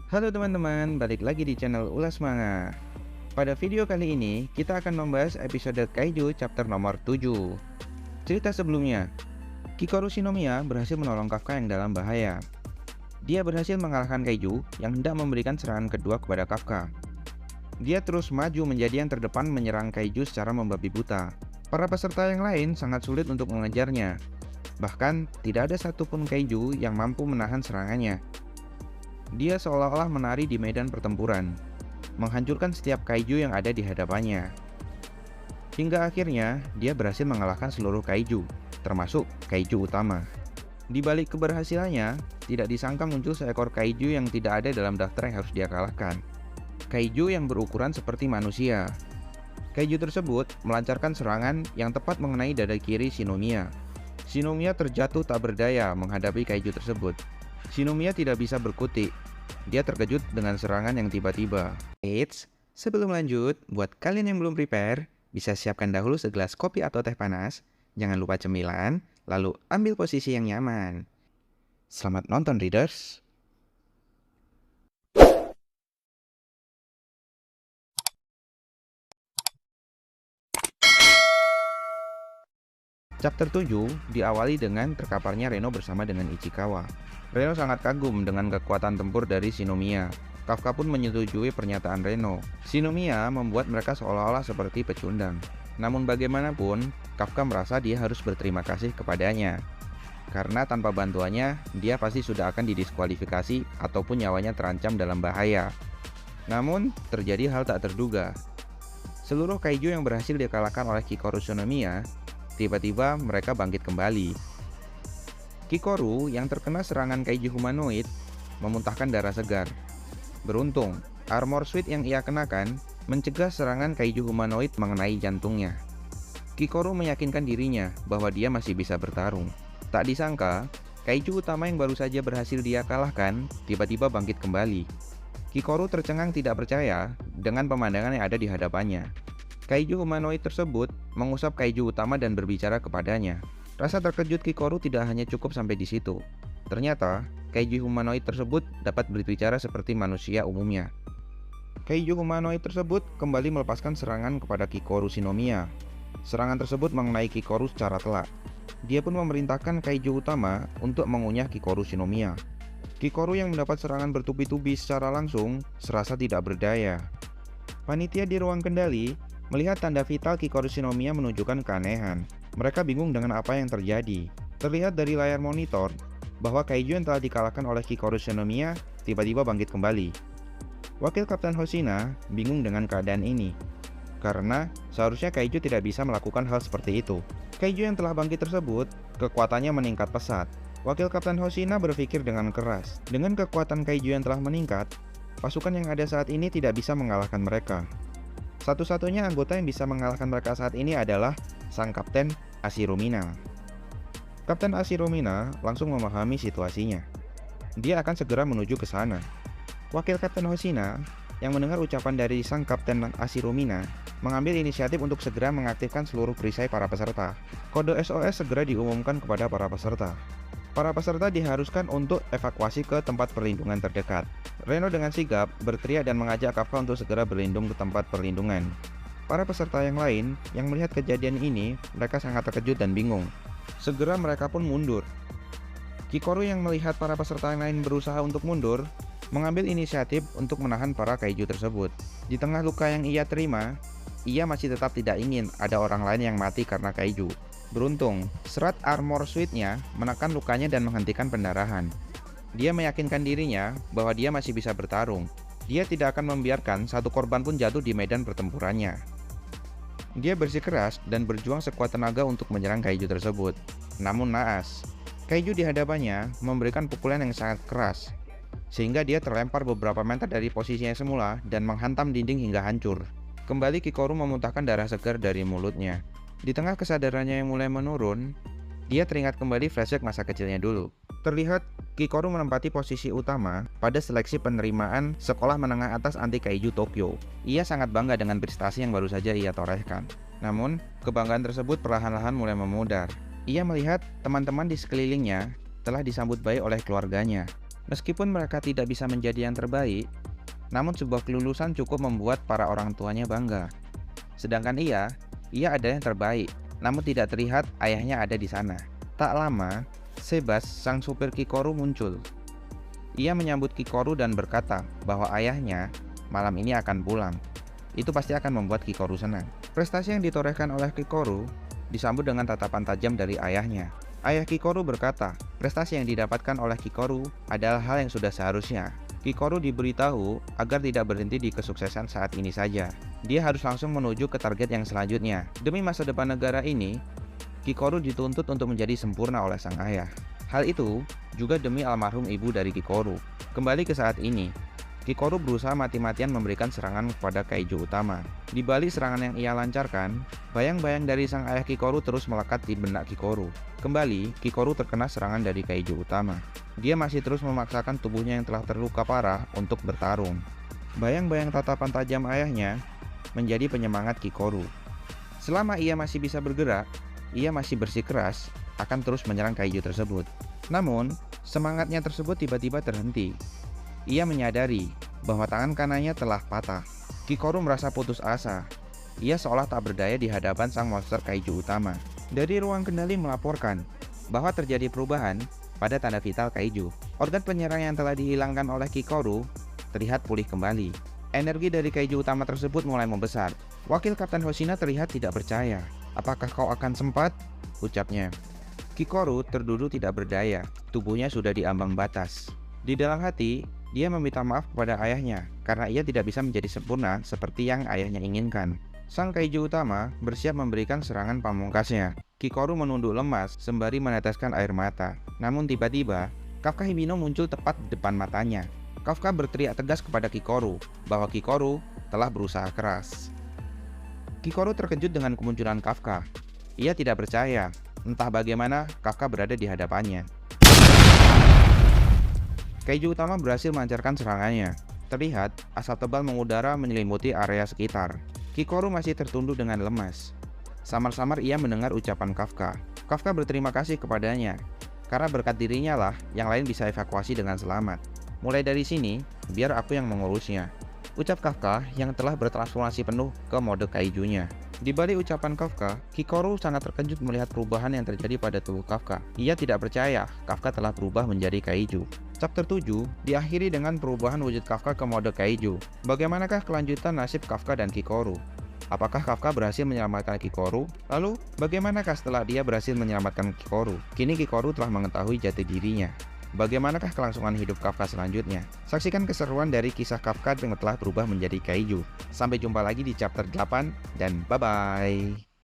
Halo teman-teman, balik lagi di channel Ulas Manga. Pada video kali ini, kita akan membahas episode Kaiju chapter nomor 7. Cerita sebelumnya, Kikoru Shinomiya berhasil menolong Kafka yang dalam bahaya. Dia berhasil mengalahkan Kaiju yang hendak memberikan serangan kedua kepada Kafka. Dia terus maju menjadi yang terdepan menyerang Kaiju secara membabi buta. Para peserta yang lain sangat sulit untuk mengejarnya. Bahkan, tidak ada satupun Kaiju yang mampu menahan serangannya. Dia seolah-olah menari di medan pertempuran, menghancurkan setiap kaiju yang ada di hadapannya. Hingga akhirnya, dia berhasil mengalahkan seluruh kaiju, termasuk kaiju utama. Di balik keberhasilannya, tidak disangka muncul seekor kaiju yang tidak ada dalam daftar yang harus dia kalahkan. Kaiju yang berukuran seperti manusia. Kaiju tersebut melancarkan serangan yang tepat mengenai dada kiri Shinomiya. Shinomiya terjatuh tak berdaya menghadapi kaiju tersebut. Shinomiya tidak bisa berkutik. Dia terkejut dengan serangan yang tiba-tiba. Eits, sebelum lanjut, buat kalian yang belum prepare, bisa siapkan dahulu segelas kopi atau teh panas. Jangan lupa cemilan, lalu ambil posisi yang nyaman. Selamat nonton, readers. Chapter 7 diawali dengan terkaparnya Reno bersama dengan Ichikawa. Reno sangat kagum dengan kekuatan tempur dari Shinomiya. Kafka pun menyetujui pernyataan Reno. Shinomiya membuat mereka seolah-olah seperti pecundang. Namun bagaimanapun, Kafka merasa dia harus berterima kasih kepadanya. Karena tanpa bantuannya, dia pasti sudah akan didiskualifikasi ataupun nyawanya terancam dalam bahaya. Namun, terjadi hal tak terduga. Seluruh kaiju yang berhasil dikalahkan oleh Kikoru Shinomiya, tiba-tiba mereka bangkit kembali. Kikoru yang terkena serangan kaiju humanoid memuntahkan darah segar. Beruntung, armor suit yang ia kenakan mencegah serangan kaiju humanoid mengenai jantungnya. Kikoru meyakinkan dirinya bahwa dia masih bisa bertarung. Tak disangka, kaiju utama yang baru saja berhasil dia kalahkan tiba-tiba bangkit kembali. Kikoru tercengang tidak percaya dengan pemandangan yang ada di hadapannya. Kaiju humanoid tersebut mengusap kaiju utama dan berbicara kepadanya. Rasa terkejut Kikoru tidak hanya cukup sampai di situ. Ternyata, kaiju humanoid tersebut dapat berbicara seperti manusia umumnya. Kaiju humanoid tersebut kembali melepaskan serangan kepada Kikoru Shinomiya. Serangan tersebut mengenai Kikoru secara telak. Dia pun memerintahkan kaiju utama untuk mengunyah Kikoru Shinomiya. Kikoru yang mendapat serangan bertubi-tubi secara langsung serasa tidak berdaya. Panitia di ruang kendali melihat tanda vital Kikoru Shinomiya menunjukkan keanehan. Mereka bingung dengan apa yang terjadi. Terlihat dari layar monitor bahwa kaiju yang telah dikalahkan oleh Kikoru Shinomiya tiba-tiba bangkit kembali. Wakil Kapten Hoshina bingung dengan keadaan ini, karena seharusnya kaiju tidak bisa melakukan hal seperti itu. Kaiju yang telah bangkit tersebut, kekuatannya meningkat pesat. Wakil Kapten Hoshina berpikir dengan keras. Dengan kekuatan kaiju yang telah meningkat, pasukan yang ada saat ini tidak bisa mengalahkan mereka. Satu-satunya anggota yang bisa mengalahkan mereka saat ini adalah sang Kapten Ashiromina. Kapten Ashiromina langsung memahami situasinya. Dia akan segera menuju ke sana. Wakil Kapten Hoshina yang mendengar ucapan dari sang Kapten Ashiromina mengambil inisiatif untuk segera mengaktifkan seluruh perisai para peserta. Kode SOS segera diumumkan kepada para peserta. Para peserta diharuskan untuk evakuasi ke tempat perlindungan terdekat. Reno dengan sigap berteriak dan mengajak Kafka untuk segera berlindung ke tempat perlindungan. Para peserta yang lain yang melihat kejadian ini, mereka sangat terkejut dan bingung. Segera mereka pun mundur. Kikoru yang melihat para peserta yang lain berusaha untuk mundur, mengambil inisiatif untuk menahan para kaiju tersebut. Di tengah luka yang ia terima, ia masih tetap tidak ingin ada orang lain yang mati karena kaiju. Beruntung, serat armor suit-nya menekan lukanya dan menghentikan pendarahan. Dia meyakinkan dirinya bahwa dia masih bisa bertarung. Dia tidak akan membiarkan satu korban pun jatuh di medan pertempurannya. Dia bersikeras dan berjuang sekuat tenaga untuk menyerang kaiju tersebut. Namun naas, kaiju di hadapannya memberikan pukulan yang sangat keras, sehingga dia terlempar beberapa meter dari posisinya semula dan menghantam dinding hingga hancur. Kembali Kikoru memuntahkan darah segar dari mulutnya. Di tengah kesadarannya yang mulai menurun, dia teringat kembali flashback masa kecilnya dulu. Terlihat Kikoru menempati posisi utama pada seleksi penerimaan sekolah menengah atas anti kaiju Tokyo. Ia sangat bangga dengan prestasi yang baru saja ia torehkan. Namun, kebanggaan tersebut perlahan-lahan mulai memudar. Ia melihat teman-teman di sekelilingnya telah disambut baik oleh keluarganya. Meskipun mereka tidak bisa menjadi yang terbaik, namun sebuah kelulusan cukup membuat para orang tuanya bangga. Sedangkan ia ada yang terbaik, namun tidak terlihat ayahnya ada di sana. Tak lama, Sebas, sang supir Kikoru muncul. Ia menyambut Kikoru dan berkata bahwa ayahnya malam ini akan pulang. Itu pasti akan membuat Kikoru senang. Prestasi yang ditorehkan oleh Kikoru disambut dengan tatapan tajam dari ayahnya. Ayah Kikoru berkata, prestasi yang didapatkan oleh Kikoru adalah hal yang sudah seharusnya. Kikoru diberitahu agar tidak berhenti di kesuksesan saat ini saja. Dia harus langsung menuju ke target yang selanjutnya. Demi masa depan negara ini, Kikoru dituntut untuk menjadi sempurna oleh sang ayah. Hal itu juga demi almarhum ibu dari Kikoru. Kembali ke saat ini, Kikoru berusaha mati-matian memberikan serangan kepada kaiju utama. Di balik serangan yang ia lancarkan, bayang-bayang dari sang ayah Kikoru terus melekat di benak Kikoru. Kembali, Kikoru terkena serangan dari kaiju utama. Dia masih terus memaksakan tubuhnya yang telah terluka parah untuk bertarung. Bayang-bayang tatapan tajam ayahnya menjadi penyemangat Kikoru. Selama ia masih bisa bergerak, ia masih bersikeras akan terus menyerang kaiju tersebut. Namun, semangatnya tersebut tiba-tiba terhenti. Ia menyadari bahwa tangan kanannya telah patah. Kikoru merasa putus asa. Ia seolah tak berdaya di hadapan sang monster kaiju utama. Dari ruang kendali melaporkan bahwa terjadi perubahan pada tanda vital kaiju. Organ penyerang yang telah dihilangkan oleh Kikoru terlihat pulih kembali. Energi dari kaiju utama tersebut mulai membesar. Wakil Kapten Hoshina terlihat tidak percaya. "Apakah kau akan sempat?" ucapnya. Kikoru terduduk tidak berdaya. Tubuhnya sudah di ambang batas. Di dalam hati, dia meminta maaf kepada ayahnya karena ia tidak bisa menjadi sempurna seperti yang ayahnya inginkan. Sang kaiju utama bersiap memberikan serangan pamungkasnya. Kikoru menunduk lemas sembari meneteskan air mata. Namun tiba-tiba, Kafka Himino muncul tepat di depan matanya. Kafka berteriak tegas kepada Kikoru bahwa Kikoru telah berusaha keras. Kikoru terkejut dengan kemunculan Kafka. Ia tidak percaya, entah bagaimana Kafka berada di hadapannya. Kaiju utama berhasil melancarkan serangannya. Terlihat, asap tebal mengudara menyelimuti area sekitar. Kikoru masih tertunduk dengan lemas. Samar-samar ia mendengar ucapan Kafka. Kafka berterima kasih kepadanya, karena berkat dirinya lah yang lain bisa evakuasi dengan selamat. Mulai dari sini, biar aku yang mengurusnya, ucap Kafka yang telah bertransformasi penuh ke mode kaijunya. Di balik ucapan Kafka, Kikoru sangat terkejut melihat perubahan yang terjadi pada tubuh Kafka. Ia tidak percaya Kafka telah berubah menjadi kaiju. Chapter 7 diakhiri dengan perubahan wujud Kafka ke mode kaiju. Bagaimanakah kelanjutan nasib Kafka dan Kikoru? Apakah Kafka berhasil menyelamatkan Kikoru? Lalu, bagaimanakah setelah dia berhasil menyelamatkan Kikoru? Kini Kikoru telah mengetahui jati dirinya. Bagaimanakah kelangsungan hidup Kafka selanjutnya? Saksikan keseruan dari kisah Kafka yang telah berubah menjadi kaiju. Sampai jumpa lagi di chapter 8 dan bye-bye.